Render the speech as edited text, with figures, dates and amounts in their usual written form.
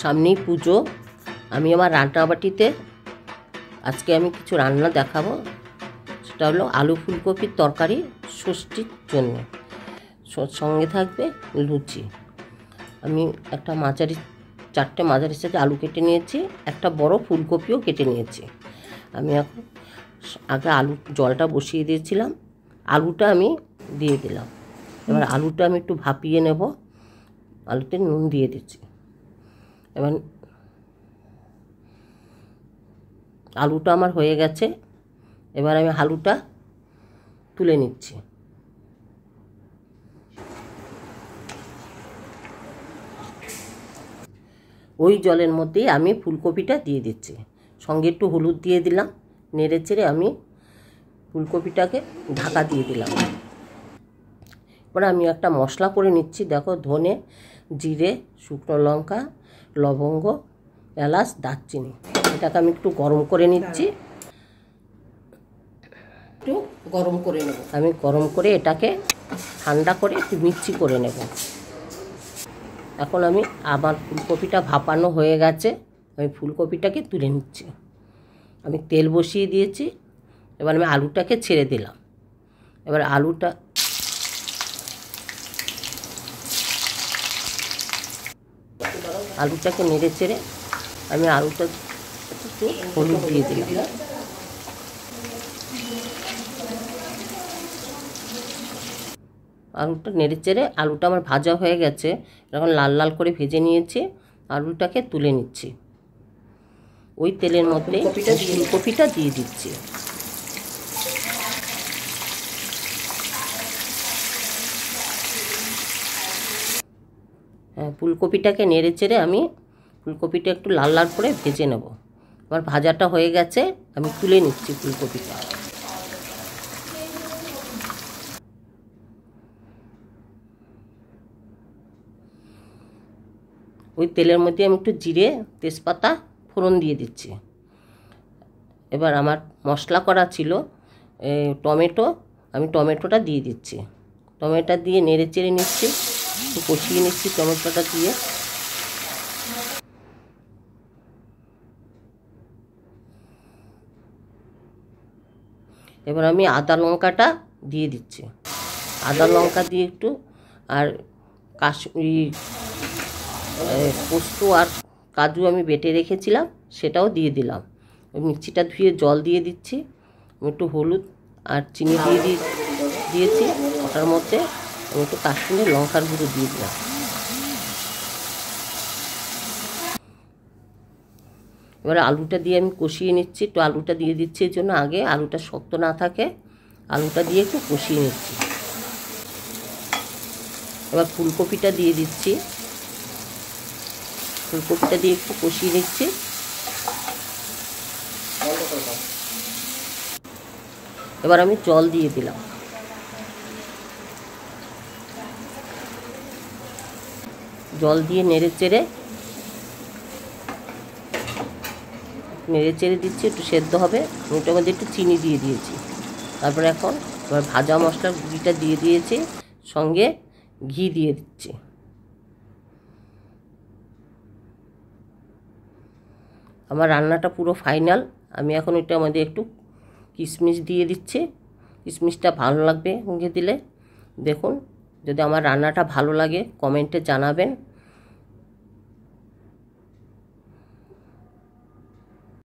সামনেই পুজো। আমি আমার রান্নাবাটিতে আজকে আমি কিছু রান্না দেখাবো। সেটা হলো আলু ফুলকপির তরকারি ষষ্ঠীর জন্য। সঙ্গে থাকবে লুচি। আমি একটা চারটে মাঝারি সাইজে আলু কেটে নিয়েছি, একটা বড় ফুলকপিও কেটে নিয়েছি। আমি এখন আগে জলটা বসিয়ে দিয়েছিলাম, আলুটা আমি দিয়ে দিলাম। এবার আলুটা আমি একটু ভাপিয়ে নেব। আলুতে নুন দিয়ে দিচ্ছি। এবার আলুটা আমার হয়ে গেছে। এবার আমি আলুটা তুলে নিচ্ছি। ওই জলের মধ্যেই আমি ফুলকপিটা দিয়ে দিচ্ছি, সঙ্গে একটু হলুদ দিয়ে দিলাম। নেড়ে চেড়ে আমি ফুলকপিটাকে ঢাকা দিয়ে দিলাম। এবার আমি একটা মশলা করে নিচ্ছি। দেখো, ধনে, জিরে, শুকনো লঙ্কা, লবঙ্গ, এলাচ, দারচিনি। এটাকে আমি একটু গরম করে নিচ্ছি। একটু গরম করে নেব। আমি গরম করে এটাকে ঠান্ডা করে একটু মিক্সি করে নেব। এখন আমার ফুলকপিটা ভাপানো হয়ে গেছে। আমি ফুলকপিটাকে তুলে নিচ্ছি। আমি তেল বসিয়ে দিয়েছি। এবার আমি আলুটাকে ছেড়ে দিলাম। এবার আলুটাকে নেড়ে চেড়ে আমি আলুটা একটু হলুদ দিয়ে দিলাম। আলুটা নেড়ে চেড়ে আলুটা আমার ভাজা হয়ে গেছে। এখন লাল লাল করে ভেজে নিয়েছি। আলুটাকে তুলে নিচ্ছি। ওই তেলের মধ্যে ফুলকপিটা দিয়ে দিচ্ছি। ফুলকপিটাকে নেড়ে চেড়ে আমি ফুলকপিটা একটু লাল লাল করে ভেজে নেব। আমার ভাজাটা হয়ে গেছে, আমি তুলে নিচ্ছি ফুলকপিটা। ওই তেলের মধ্যে আমি একটু জিরে, তেজপাতা ফোড়ন দিয়ে দিচ্ছি। এবার আমার মশলা করা ছিল টমেটো, আমি টমেটোটা দিয়ে দিচ্ছি। টমেটো দিয়ে নেড়ে চেড়ে নিচ্ছি, একটু কষিয়ে নিচ্ছি টমেটোটা দিয়ে। এবার আমি আদা লঙ্কাটা দিয়ে দিচ্ছি। আদা লঙ্কা দিয়ে একটু, আর পোস্ত আর কাজু আমি বেটে রেখেছিলাম, সেটাও দিয়ে দিলাম। মিক্সিটা ধুয়ে জল দিয়ে দিচ্ছি। আমি একটু হলুদ আর চিনি দিয়েছি। ওটার মধ্যে আমি একটু কাশ্মীরি লঙ্কার গুঁড়ো দিয়ে দিলাম। এবারে আলুটা দিয়ে আমি কষিয়ে নিচ্ছি। একটু আলুটা দিয়ে দিচ্ছি এর জন্য, আগে আলুটা শক্ত না থাকে। আলুটা দিয়ে একটু কষিয়ে নিচ্ছি। এবার ফুলকপিটা দিয়ে দিচ্ছি। ফুলকপিটা দিয়ে একটু কষিয়ে নিচ্ছি। এবার আমি জল দিয়ে দিলাম। জল দিয়ে নেড়ে চেড়ে দিচ্ছি, একটু সেদ্ধ হবে। ওটার মধ্যে একটু চিনি দিয়ে দিয়েছি। তারপরে এখন ভাজা মশলার গুঁড়িটা দিয়ে দিয়েছি, সঙ্গে ঘি দিয়ে দিচ্ছি। আমার রান্নাটা পুরো ফাইনাল। আমি এখন এটার মধ্যে একটু কিশমিশ দিয়ে দিচ্ছি। কিশমিশটা ভালো লাগবে মুখে দিলে। দেখুন, যদি আমার রান্নাটা ভালো লাগে কমেন্টে জানাবেন।